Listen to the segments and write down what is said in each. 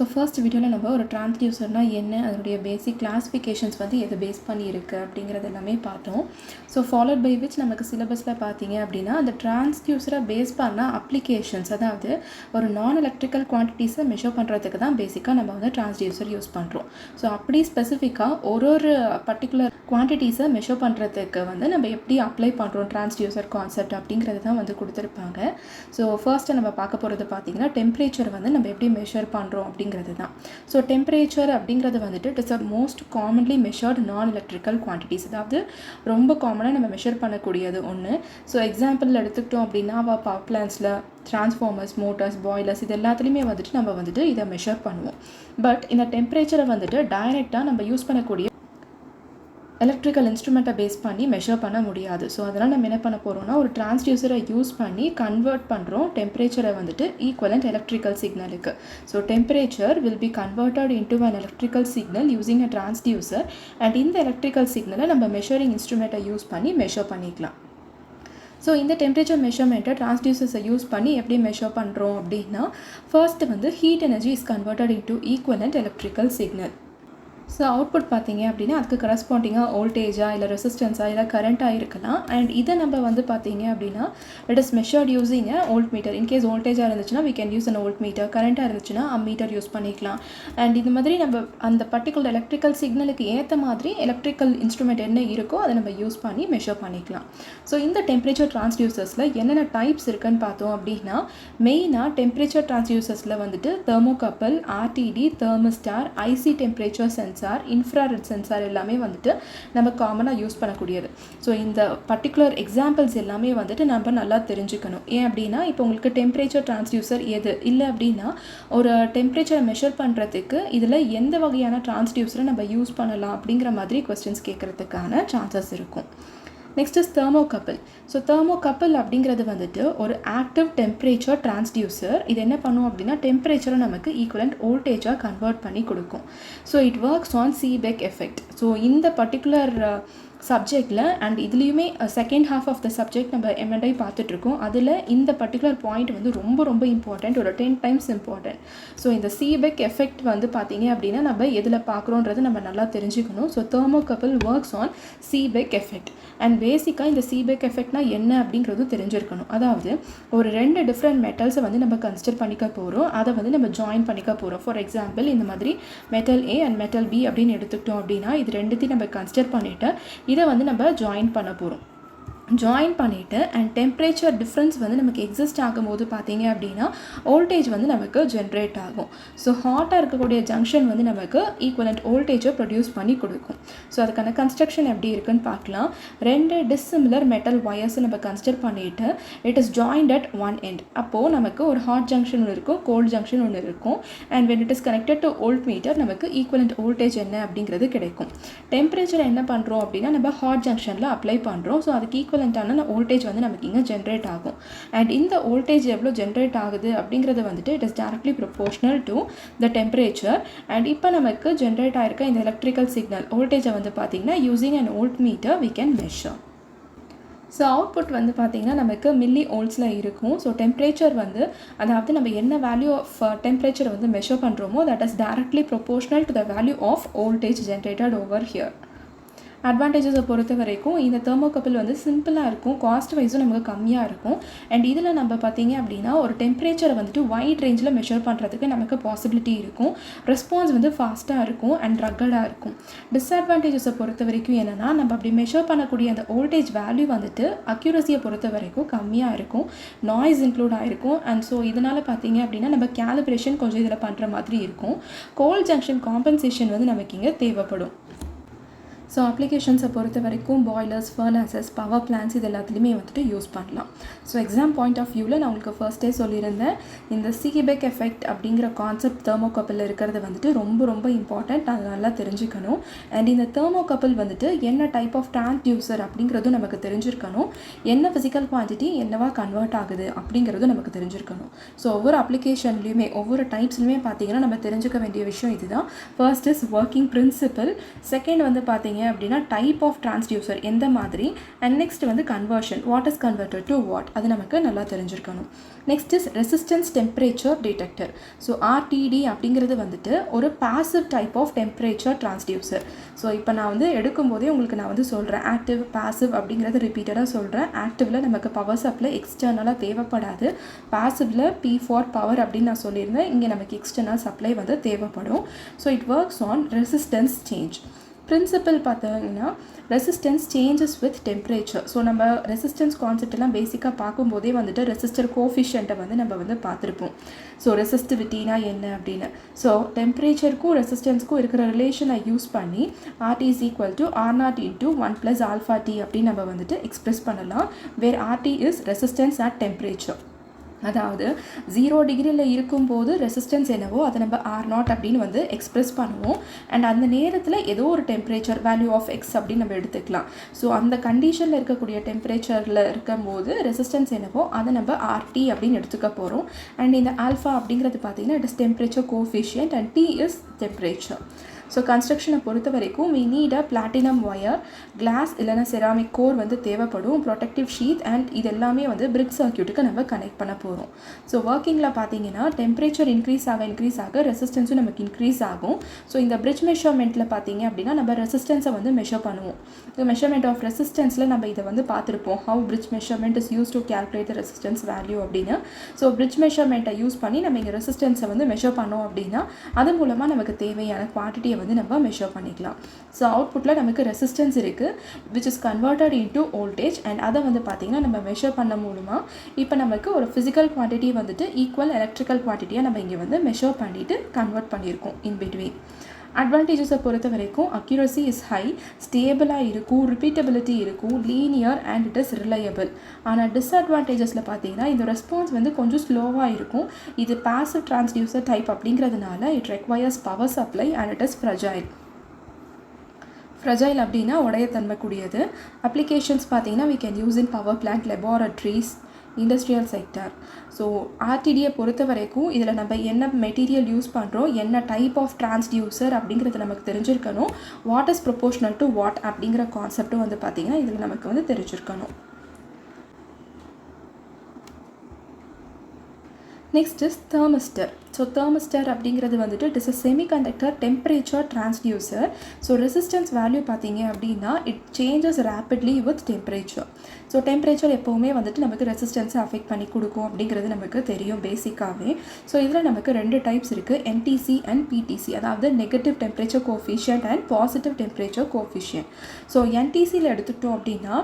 So first வீடியோவில் நம்ம ஒரு டிரான்ஸ்டியூசர்னால் என்ன, அதனுடைய பேசிக் கிளாஸிஃபிகேஷன்ஸ் வந்து எதை பேஸ் பண்ணி இருக்குது அப்படிங்கிறது எல்லாமே பார்த்தோம். ஸோ ஃபாலோட் பை விச் நமக்கு சிலபஸில் பார்த்தீங்க அப்படின்னா அந்த டிரான்ஸ்டியூசரை பேஸ் பண்ண அப்ளிகேஷன்ஸ், அதாவது ஒரு நான் எலக்ட்ரிக்கல் குவான்டிட்டிஸை மெஷர் பண்ணுறதுக்கு தான் பேசிக்காக நம்ம வந்து டிரான்ஸ்டியூசர் யூஸ் பண்ணுறோம். ஸோ அப்படி ஸ்பெசிஃபிக்காக ஒரு பர்டிகுலர் குவான்டிட்டிஸை மெஷர் பண்ணுறதுக்கு வந்து நம்ம எப்படி அப்ளை பண்ணுறோம் டிரான்ஸ்டியூசர் கான்செப்ட் அப்படிங்கிறது தான் வந்து கொடுத்துருப்பாங்க. ஸோ ஃபர்ஸ்ட்டு நம்ம பார்க்க போகிறது பார்த்திங்கன்னா டெம்பரேச்சர் வந்து நம்ம எப்படி மெஷர் பண்ணுறோம் அப்படிங்கிறது தான். ஸோ டெம்பரேச்சர் அப்படிங்கிறது வந்துட்டு it is a most commonly measured நான் எலக்ட்ரிக்கல் குவான்டிட்டிஸ், அதாவது ரொம்ப காமனாக நம்ம மெஷர் பண்ணக்கூடியது ஒன்று. ஸோ எக்ஸாம்பிள் எடுத்துக்கிட்டோம் அப்படின்னா பவர் பிளான்ஸில் டிரான்ஸ்ஃபார்மர்ஸ், மோட்டார்ஸ், பாய்லர்ஸ் இது எல்லாத்துலேயுமே வந்துட்டு நம்ம வந்துட்டு இதை மெஷர் பண்ணுவோம். பட் இந்த டெம்பரேச்சரை வந்துட்டு டைரெக்டாக நம்ம யூஸ் பண்ணக்கூடிய எலக்ட்ரிக்கல் இன்ஸ்ட்ருமெண்ட்டை பேஸ் பண்ணி மெஷர் பண்ண முடியாது. ஸோ அதனால் நம்ம என்ன பண்ண போகிறோம்னா ஒரு டிரான்ஸ்டியூசரை யூஸ் பண்ணி கன்வெர்ட் பண்ணுறோம் டெம்பரேச்சரை வந்துட்டு ஈக்குவலண்ட் எலக்ட்ரிக்கல் சிக்னலுக்கு. So temperature will be converted into an electrical signal using a transducer and இந்த எலக்ட்ரிக்கல் சிக்னலை நம்ம மெஷரிங் இன்ஸ்ட்ருமெண்ட்டை யூஸ் பண்ணி மெஷர் பண்ணிக்கலாம். ஸோ இந்த டெம்பரேச்சர் மெஷர்மெண்ட்டை டிரான்ஸ்டியூசர்ஸை யூஸ் பண்ணி எப்படி மெஷர் பண்ணுறோம் அப்படின்னா ஃபர்ஸ்ட் வந்து heat energy is converted into equivalent electrical signal. So output பார்த்தீங்க அப்படின்னா அதுக்கு கரஸ்பாண்டிங்காக வோல்டேஜாக இல்லை ரெசிஸ்டன்ஸாக இல்லை கரண்ட்டாக இருக்கலாம். அண்ட் இதை நம்ம வந்து பார்த்தீங்க அப்படின்னா it is measured using a volt meter. In case வோல்டேஜாக இருந்துச்சுன்னா we can use an volt meter, கரண்ட்டாக இருந்துச்சுன்னா மீட்டர் யூஸ் பண்ணிக்கலாம். அண்ட் இது மாதிரி நம்ம அந்த பர்டிகுலர் எலக்ட்ரிக்கல் சிக்னலுக்கு ஏற்ற மாதிரி எலக்ட்ரிக்கல் இன்ஸ்ட்ருமெண்ட் என்ன இருக்கோ அதை நம்ம யூஸ் பண்ணி மெஷர் பண்ணிக்கலாம். ஸோ இந்த டெம்பரேச்சர் டிரான்ஸ்டியூசர்ஸில் என்னென்ன டைப்ஸ் இருக்குன்னு பார்த்தோம் அப்படின்னா மெயினாக டெம்பரேச்சர் டிரான்ஸ்டியூசர்ஸில் வந்துட்டு thermocouple, RTD, thermistor, IC temperature sensor, infrared sensor எல்லாமே வந்துட்டு நம்ம காமனாக யூஸ் பண்ணக்கூடியது. ஸோ இந்த பர்டிகுலர் எக்ஸாம்பிள்ஸ் எல்லாமே வந்துட்டு நம்ம நல்லா தெரிஞ்சுக்கணும். ஏன் அப்படின்னா இப்போ உங்களுக்கு டெம்பரேச்சர் டிரான்ஸ்டியூசர் எது இல்லை அப்படின்னா ஒரு டெம்பரேச்சரை மெஷர் பண்ணுறதுக்கு இதில் எந்த வகையான டிரான்ஸ்டியூசரை நம்ம யூஸ் பண்ணலாம் அப்படிங்கிற மாதிரி கொஸ்டின்ஸ் கேட்குறதுக்கான சான்சஸ் இருக்கும். Next is thermocouple. So thermocouple அப்படிங்கிறது வந்துட்டு ஒரு ஆக்டிவ் டெம்பரேச்சர் டிரான்ஸ்டியூசர். இது என்ன பண்ணும் அப்படின்னா டெம்பரேச்சரை நமக்கு ஈக்குவலண்ட் வோல்டேஜாக கன்வெர்ட் பண்ணி கொடுக்கும். So it works on Seebeck effect. So இந்த பர்டிகுலர் சப்ஜெக்டில் அண்ட் இதுலேயுமே second half of the subject நம்ம எம்என்ஐ பார்த்துட்ருக்கோம். அதில் இந்த பர்டிகுலர் பாயிண்ட் வந்து ரொம்ப ரொம்ப இம்பார்ட்டண்ட், ஒரு 10 times இம்பார்ட்டண்ட். ஸோ இந்த சீபெக் எஃபெக்ட் வந்து பார்த்தீங்க அப்படின்னா நம்ம எதில் பார்க்குறோன்றது நம்ம நல்லா தெரிஞ்சுக்கணும். So thermocouple works on Seebeck effect and பேசிக்காக இந்த சீபெக் எஃபெக்ட்னா என்ன அப்படிங்கிறதும் தெரிஞ்சிருக்கணும். அதாவது ஒரு 2 டிஃப்ரெண்ட் மெட்டல்ஸை வந்து நம்ம கன்சிடர் பண்ணிக்க போகிறோம், அதை வந்து நம்ம ஜாயின் பண்ணிக்க போகிறோம். ஃபார் எக்ஸாம்பிள் இந்த மாதிரி metal A and metal B அப்படின்னு எடுத்துக்கிட்டோம் அப்படின்னா இது ரெண்டுத்தையும் நம்ம கன்சிடர் பண்ணிவிட்டு இதை வந்து நம்ம ஜாயின் பண்ண போகிறோம். ஜாயின் பண்ணிவிட்டு அண்ட் டெம்பரேச்சர் டிஃப்ரென்ஸ் வந்து நமக்கு எக்ஸிஸ்ட் ஆகும்போது பார்த்தீங்க அப்படின்னா வோல்டேஜ் வந்து நமக்கு ஜென்ரேட் ஆகும். ஸோ ஹாட்டாக இருக்கக்கூடிய ஜங்ஷன் வந்து நமக்கு ஈக்குவலண்ட் வோல்டேஜை ப்ரொடியூஸ் பண்ணி கொடுக்கும். ஸோ அதுக்கான கன்ஸ்ட்ரக்ஷன் எப்படி இருக்குன்னு பார்க்கலாம். 2 டிஸ்சிமிலர் மெட்டல் ஒயர்ஸை நம்ம கன்சிடர் பண்ணிவிட்டு it is joint at one end. அப்போது நமக்கு ஒரு ஹாட் ஜங்ஷன் ஒன்று இருக்கும், கோல்ட் ஜங்ஷன் ஒன்று இருக்கும். And when it is connected to volt metre நமக்கு ஈக்குவலண்ட் வோல்டேஜ் என்ன அப்படிங்கிறது கிடைக்கும். டெம்பரேச்சர் என்ன பண்ணுறோம் அப்படின்னா நம்ம ஹாட் ஜங்ஷனில் அப்ளை பண்ணுறோம். ஸோ அதுக்கு ஈக்குவலண்டான வோல்டேஜ் வந்து நமக்கு இங்கே ஜென்ரேட் ஆகும். அண்ட் இந்த வோல்டேஜ் எவ்வளோ ஜென்ரேட் ஆகுது அப்படிங்கிறது வந்துட்டு it is directly proportional to the temperature. And இப்போ நமக்கு ஜென்ரேட் ஆகிருக்க இந்த எலக்ட்ரிக்கல் சிக்னல் வோல்டேஜை வந்து பார்த்திங்கன்னா using and volt meter we can measure. So output வந்து பார்த்திங்கன்னா நமக்கு மில்லி வோல்ட்ஸில் இருக்கும். ஸோ டெம்பரேச்சர் வந்து அதாவது நம்ம என்ன வேல்யூ ஆஃப் டெம்பரேச்சரை வந்து மெஷர் பண்ணுறோமோ that is directly proportional to the value of voltage generated over here. அட்வான்டேஜஸை பொறுத்த வரைக்கும் இந்த தெர்மோகப்பிள் வந்து சிம்பிளாக இருக்கும், காஸ்ட் வைஸும் நமக்கு கம்மியாக இருக்கும். அண்ட் இதில் நம்ம பார்த்தீங்க அப்படின்னா ஒரு டெம்பரேச்சரை வந்துட்டு வைட் ரேஞ்சில் மெஷர் பண்ணுறதுக்கு நமக்கு பாசிபிலிட்டி இருக்கும். ரெஸ்பான்ஸ் வந்து ஃபாஸ்ட்டாக இருக்கும் அண்ட் ரக்கடாக இருக்கும். டிஸ்அட்வான்டேஜஸை பொறுத்த வரைக்கும் என்னென்னா நம்ம அப்படி மெஷர் பண்ணக்கூடிய அந்த வோல்டேஜ் வேல்யூ வந்துட்டு அக்யூரஸியை பொறுத்த வரைக்கும் கம்மியாக இருக்கும், நாய்ஸ் இன்க்ளூட் ஆகிருக்கும். அண்ட் ஸோ இதனால் பார்த்தீங்க அப்படின்னா நம்ம கேலிப்ரேஷன் கொஞ்சம் இதில் பண்ணுற மாதிரி இருக்கும். கோல்ட் ஜங்ஷன் காம்பன்சேஷன் வந்து நமக்கு இங்கே தேவைப்படும். ஸோ அப்ளிகேஷன்ஸை பொறுத்த வரைக்கும் பாய்லர்ஸ், ஃபர்னஸஸ், பவர் பிளான்ஸ் இது எல்லாத்துலேயுமே வந்துட்டு யூஸ் பண்ணலாம். ஸோ எக்ஸாம் பாயிண்ட் ஆஃப் வியூவில் நான் உங்களுக்கு ஃபர்ஸ்ட்டே சொல்லியிருந்தேன் இந்த சீபெக் எஃபெக்ட் அப்படிங்கிற கான்செப்ட் தெர்மோகப்பிள் இருக்கிறது வந்துட்டு ரொம்ப ரொம்ப இம்பார்ட்டண்ட், அதை நல்லா தெரிஞ்சுக்கணும். அண்ட் இந்த தெர்மோகப்பிள் வந்துட்டு என்ன டைப் ஆஃப் டிரான்ஸ்டியூசர் அப்படிங்கிறதும் நமக்கு தெரிஞ்சிருக்கணும். என்ன ஃபிசிக்கல் குவான்டிட்டி என்னவா கன்வெர்ட் ஆகுது அப்படிங்கிறதும் நமக்கு தெரிஞ்சிருக்கணும். ஸோ ஒவ்வொரு அப்ளிகேஷன்லையுமே ஒவ்வொரு டைப்ஸ்லையுமே பார்த்தீங்கன்னா நம்ம தெரிஞ்சுக்க வேண்டிய விஷயம் இதுதான். First is working principle, second வந்து பார்த்தீங்க அப்படின்னா டைப் ஆஃப் டிரான்ஸ்டியூசர் எந்த மாதிரி, அண்ட் நெக்ஸ்ட் வந்து conversion, what is converted to what, அது நமக்கு நல்லா தெரிஞ்சிருக்கணும். Next is resistance temperature detector. So RTD அப்படிங்கிறது வந்துட்டு ஒரு passive type of temperature transducer. So இப்போ நான் வந்து எடுக்கும்போதே உங்களுக்கு நான் வந்து சொல்கிறேன், ஆக்டிவ் பாசிவ் அப்படிங்கிறத ரிப்பீட்டடாக சொல்கிறேன். ஆக்டிவில் நமக்கு பவர் சப்ளை எக்ஸ்டர்னலாக தேவைப்படாது, பாசிவில் P ஃபார் பவர் அப்படின்னு நான் சொல்லியிருந்தேன். இங்கே நமக்கு எக்ஸ்டர்னல் சப்ளை வந்து தேவைப்படும். So it works on resistance change. Principal பார்த்தீங்கன்னா resistance changes with temperature. So நம்ம ரெசிஸ்டன்ஸ் கான்செப்டெல்லாம் பேசிக்காக பார்க்கும்போதே வந்துட்டு ரெசிஸ்டர் கோஃபிஷியண்ட்டை வந்து நம்ம வந்து பார்த்துருப்போம். ஸோ ரெசிஸ்டிவிட்டினா என்ன அப்படின்னு. ஸோ டெம்பரேச்சருக்கும் ரெசிஸ்டன்ஸ்க்கும் இருக்கிற ரிலேஷனை யூஸ் பண்ணி RT is equal to R0 into 1 plus alpha T அப்படின்னு நம்ம வந்துட்டு எக்ஸ்பிரஸ் பண்ணலாம். வேர் RT is resistance at temperature. அதாவது 0 டிகிரியில் இருக்கும்போது ரெசிஸ்டன்ஸ் என்னவோ அதை நம்ம R0 அப்படின்னு வந்து எக்ஸ்பிரஸ் பண்ணுவோம். அண்ட் அந்த நேரத்தில் ஏதோ ஒரு டெம்பரேச்சர் வேல்யூ ஆஃப் எக்ஸ் அப்படின்னு நம்ம எடுத்துக்கலாம். ஸோ அந்த கண்டிஷனில் இருக்கக்கூடிய டெம்பரேச்சரில் இருக்கும்போது ரெசிஸ்டன்ஸ் என்னவோ அதை நம்ம RT அப்படின்னு எடுத்துக்க போகிறோம். அண்ட் இந்த ஆல்ஃபா அப்படிங்கிறது பார்த்திங்கன்னா it is temperature coefficient and T is temperature. So கன்ஸ்ட்ரக்ஷனை பொறுத்த வரைக்கும் we need a platinum wire, glass இல்லைனா செராமிக் கோர் வந்து தேவைப்படும், ப்ரொடெக்டிவ் ஷீட், அண்ட் இது எல்லாமே வந்து பிரிக் சர்க்யூட்டுக்கு நம்ம கனெக்ட் பண்ண போகிறோம். ஸோ ஒர்க்கிங்கில் பார்த்தீங்கன்னா டெம்பரேச்சர் இன்க்ரீஸ் ஆக ரெசிஸ்டன்ஸும் நமக்கு இன்க்ரீஸ் ஆகும். ஸோ இந்த பிரிட்ஜ் மெஷர்மெண்ட்டில் பார்த்தீங்க அப்படின்னா நம்ம ரெசிஸ்டன்ஸை வந்து மெஷர் பண்ணுவோம். இந்த மெஷர்மெண்ட் ஆஃப் ரெசிஸ்டன்ஸில் நம்ம இதை வந்து பார்த்துருப்போம், how bridge measurement is use to calculate the resistance value அப்படின்னு. ஸோ பிரிட்ஜ் மெஷர்மெண்ட்டை யூஸ் பண்ணி நம்ம இங்கே ரெசிஸ்டன்ஸை வந்து மெஷர் பண்ணோம் அப்படின்னா அது மூலமாக நமக்கு தேவையான குவான்டிட்டியை வந்து நம்ம மெஷர் பண்ணிக்கலாம். ஸோ அவுட்புட்டில் நமக்கு ரெசிஸ்டன்ஸ் இருக்குது which is converted into voltage, and அதை வந்து பார்த்திங்கன்னா நம்ம மெஷர் பண்ண மூலமாக இப்போ நமக்கு ஒரு ஃபிசிக்கல் குவான்டிட்டி வந்துட்டு ஈக்குவல் எலக்ட்ரிக்கல் குவான்டிட்டியாக நம்ம இங்கே வந்து மெஷர் பண்ணிவிட்டு கன்வெர்ட் பண்ணியிருக்கோம் இன் பிட்வீன். அட்வான்டேஜஸை பொறுத்த வரைக்கும் அக்யூரசி இஸ் ஹை, ஸ்டேபிளாக இருக்கும், ரிப்பீட்டபிலிட்டி இருக்கும், linear and it is reliable. ஆனால் டிஸ்அட்வான்டேஜஸில் பார்த்தீங்கன்னா இந்த ரெஸ்பான்ஸ் வந்து கொஞ்சம் ஸ்லோவாக இருக்கும். இது பாசிவ் டிரான்ஸ்டியூசர் டைப் அப்படிங்கிறதுனால it requires power supply and it is fragile. Fragile அப்படின்னா உடையத்தன்மை கூடியது. அப்ளிகேஷன்ஸ் பார்த்தீங்கன்னா we can use in power plant, laboratories, industrial sector. So ஆர்டிடியை பொறுத்த வரைக்கும் இதில் நம்ம என்ன மெட்டீரியல் யூஸ் பண்ணுறோம், என்ன டைப் ஆஃப் டிரான்ஸ்டியூசர் அப்படிங்கிறது நமக்கு தெரிஞ்சிருக்கணும். What is proportional to what அப்படிங்கிற கான்செப்டும் வந்து பார்த்திங்கன்னா இதில் நமக்கு வந்து தெரிஞ்சிருக்கணும். Next is thermistor. So thermistor அப்படிங்கிறது வந்துட்டு it is a semiconductor temperature transducer. So resistance value பார்த்தீங்க அப்படின்னா it changes rapidly with temperature. So temperature எப்போவுமே வந்துட்டு நமக்கு ரெசிஸ்டன்ஸை அஃபெக்ட் பண்ணி கொடுக்கும் அப்படிங்கிறது நமக்கு தெரியும் பேசிக்காகவே. ஸோ இதில் நமக்கு 2 டைப்ஸ் இருக்குது, NTC அண்ட் PTC, அதாவது negative temperature coefficient and positive temperature coefficient. So NTCயில் எடுத்துக்கிட்டோம் அப்படின்னா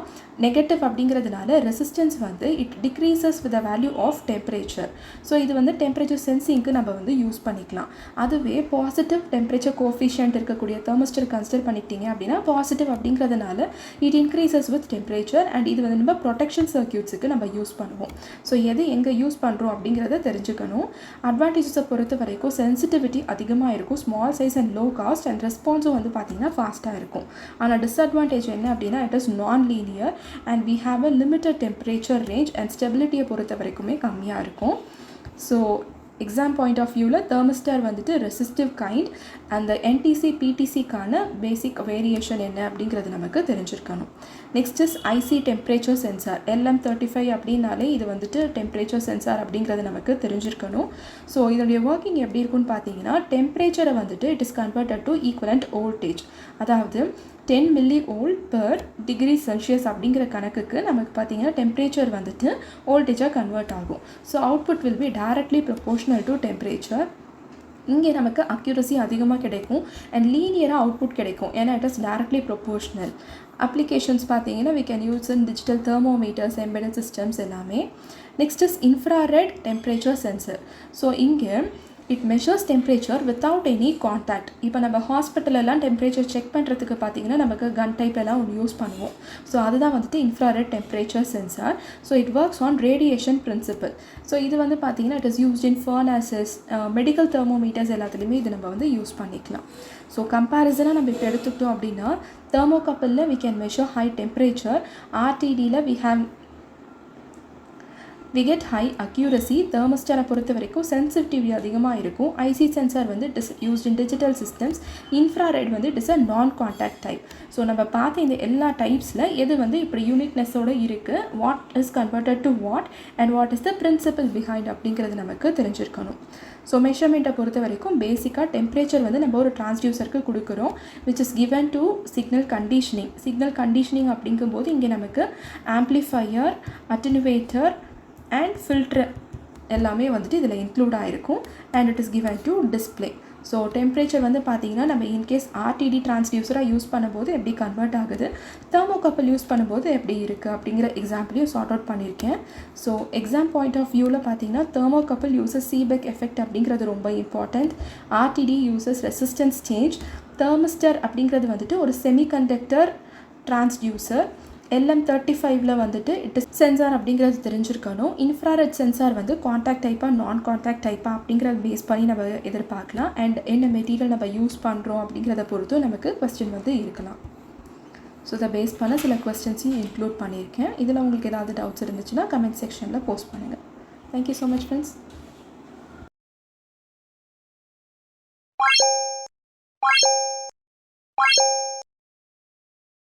நெகட்டிவ் அப்படிங்கிறதுனால ரெசிஸ்டன்ஸ் வந்து it decreases with the value of temperature. So இது வந்து டெம்பரேச்சர் சென்சிங்க்கு நம்ம வந்து யூஸ் பண்ணிக்கலாம். அதுவே பாசிட்டிவ் டெம்பரேச்சர் கோஃபிஷியன்ட் இருக்கக்கூடிய தெர்மிஸ்டர் கன்சிடர் பண்ணிட்டீங்க அப்படின்னா பாசிட்டிவ் அப்படிங்கிறதுனால it increases with temperature, and இது வந்து நம்ம ப்ரொடெக்ஷன் சர்க்யூட்ஸுக்கு நம்ம யூஸ் பண்ணுவோம். ஸோ எது எங்கே யூஸ் பண்ணுறோம் அப்படிங்கிறத தெரிஞ்சுக்கணும். அட்வான்டேஜஸை பொறுத்த வரைக்கும் சென்சிட்டிவிட்டி அதிகமாக இருக்கும், small size and low cost, and ரெஸ்பான்ஸும் வந்து பார்த்திங்கன்னா ஃபாஸ்ட்டாக இருக்கும். ஆனால் டிஸ்அட்வான்டேஜ் என்ன அப்படின்னா it is non linear and we have a limited temperature range, and ஸ்டெபிலிட்டியை பொறுத்த வரைக்குமே கம்மியாக இருக்கும். ஸோ எக்ஸாம் பாயிண்ட் ஆஃப் வியூவில் தெர்மிஸ்டர் வந்துட்டு ரெசிஸ்டிவ் கைண்ட், அந்த NTC PTCக்கான பேசிக் வேரியேஷன் என்ன அப்படிங்கிறது நமக்கு தெரிஞ்சிருக்கணும். Next is IC temperature sensor. LM35 அப்படின்னாலே இது வந்துட்டு டெம்பரேச்சர் சென்சார் அப்படிங்கிறது நமக்கு தெரிஞ்சிருக்கணும். ஸோ இதனுடைய ஒர்க்கிங் எப்படி இருக்குன்னு பார்த்தீங்கன்னா டெம்பரேச்சரை வந்துட்டு it is converted to equivalent voltage, அதாவது 10 millivolt per degree Celsius அப்படிங்கிற கணக்குக்கு நமக்கு பார்த்தீங்கன்னா டெம்பரேச்சர் வந்துட்டு வோல்டேஜாக கன்வெர்ட் ஆகும். So output will be directly proportional to temperature. இங்கே நமக்கு அக்யூரசி அதிகமாக கிடைக்கும் அண்ட் லீனியராக அவுட்புட் கிடைக்கும், ஏன்னா it is directly proportional. Applications பார்த்தீங்கன்னா we can use in digital thermometers, embedded systems எல்லாமே. Next is infrared temperature sensor. So இங்கே it measures temperature without any contact. இப்போ நம்ம ஹாஸ்பிட்டலெல்லாம் டெம்பரேச்சர் செக் பண்ணுறதுக்கு பார்த்தீங்கன்னா நமக்கு கன் டைப்லாம் ஒன்று யூஸ் பண்ணுவோம். ஸோ அதுதான் வந்துட்டு infrared temperature sensor. So it works on radiation principle. So இது வந்து பார்த்தீங்கன்னா it is used in furnaces, medical thermometers எல்லாத்துலேயுமே இது நம்ம வந்து யூஸ் பண்ணிக்கலாம். ஸோ கம்பேரிசனாக நம்ம இப்போ எடுத்துக்கிட்டோம் அப்படின்னா தெர்மோகப்பிளில் we can measure high temperature, RTDயில் we we get high accuracy. தெர்மோஸ்டாரை பொறுத்த வரைக்கும் சென்சிட்டிவிட்டி அதிகமாக இருக்கும். ஐசி சென்சார் வந்து used in digital systems. Infrared வந்து it is a non contact type. So நம்ம பார்த்த இந்த எல்லா டைப்ஸில் எது வந்து இப்படி யூனிக்னஸோடு இருக்குது, what is converted to what and what is the principle behind அப்படிங்கிறது நமக்கு தெரிஞ்சிருக்கணும். ஸோ மெஷர்மெண்ட்டை பொறுத்த வரைக்கும் பேசிக்காக டெம்பரேச்சர் வந்து நம்ம ஒரு டிரான்ஸ்டியூசருக்கு கொடுக்குறோம், which is given to signal conditioning. Signal conditioning அப்படிங்கும்போது இங்கே நமக்கு ஆம்ப்ளிஃபையர், அட்டெனுவேட்டர் அண்ட் ஃபில்டர் எல்லாமே வந்துட்டு இதில் இன்க்ளூட் ஆகிருக்கும். And it is given to display. So temperature வந்து பார்த்திங்கன்னா நம்ம இன்கேஸ் ஆர்டிடி டிரான்ஸ்டியூசராக யூஸ் பண்ணும்போது எப்படி கன்வெர்ட் ஆகுது, தெர்மோகப்பிள் யூஸ் பண்ணும்போது எப்படி இருக்குது அப்படிங்கிற எக்ஸாம்பிளையும் சார்ட் அவுட் பண்ணியிருக்கேன். ஸோ எக்ஸாம் பாயிண்ட் ஆஃப் வியூவில் பார்த்திங்கன்னா தெர்மோகப்பிள் யூசஸ் சீபெக் எஃபெக்ட் அப்படிங்கிறது ரொம்ப important. RTT uses resistance change. Thermistor அப்படிங்கிறது வந்துட்டு ஒரு செமிகண்டக்டர் டிரான்ஸ்டியூசர். LM35 வந்துட்டு இட் இஸ் சென்சார் அப்படிங்கிறது தெரிஞ்சிருக்கணும். இன்ஃப்ராரெட் சென்சார் வந்து கான்டாக்ட் டைப்பாக நான் கான்டாக்ட் டைப்பாக அப்படிங்கிறத பேஸ் பண்ணி நம்ம எதிர்பார்க்கலாம். அண்ட் என்ன மெட்டீரியல் நம்ம யூஸ் பண்ணுறோம் அப்படிங்கிறத பொறுத்தும் நமக்கு கொஸ்டின் வந்து இருக்கலாம். ஸோ இதை பேஸ் பண்ண சில கொஸ்டின்ஸையும் இன்க்ளூட் பண்ணியிருக்கேன். இதில் உங்களுக்கு ஏதாவது டவுட்ஸ் இருந்துச்சுன்னா கமெண்ட் செக்ஷனில் போஸ்ட் பண்ணுங்கள். Thank you so much friends.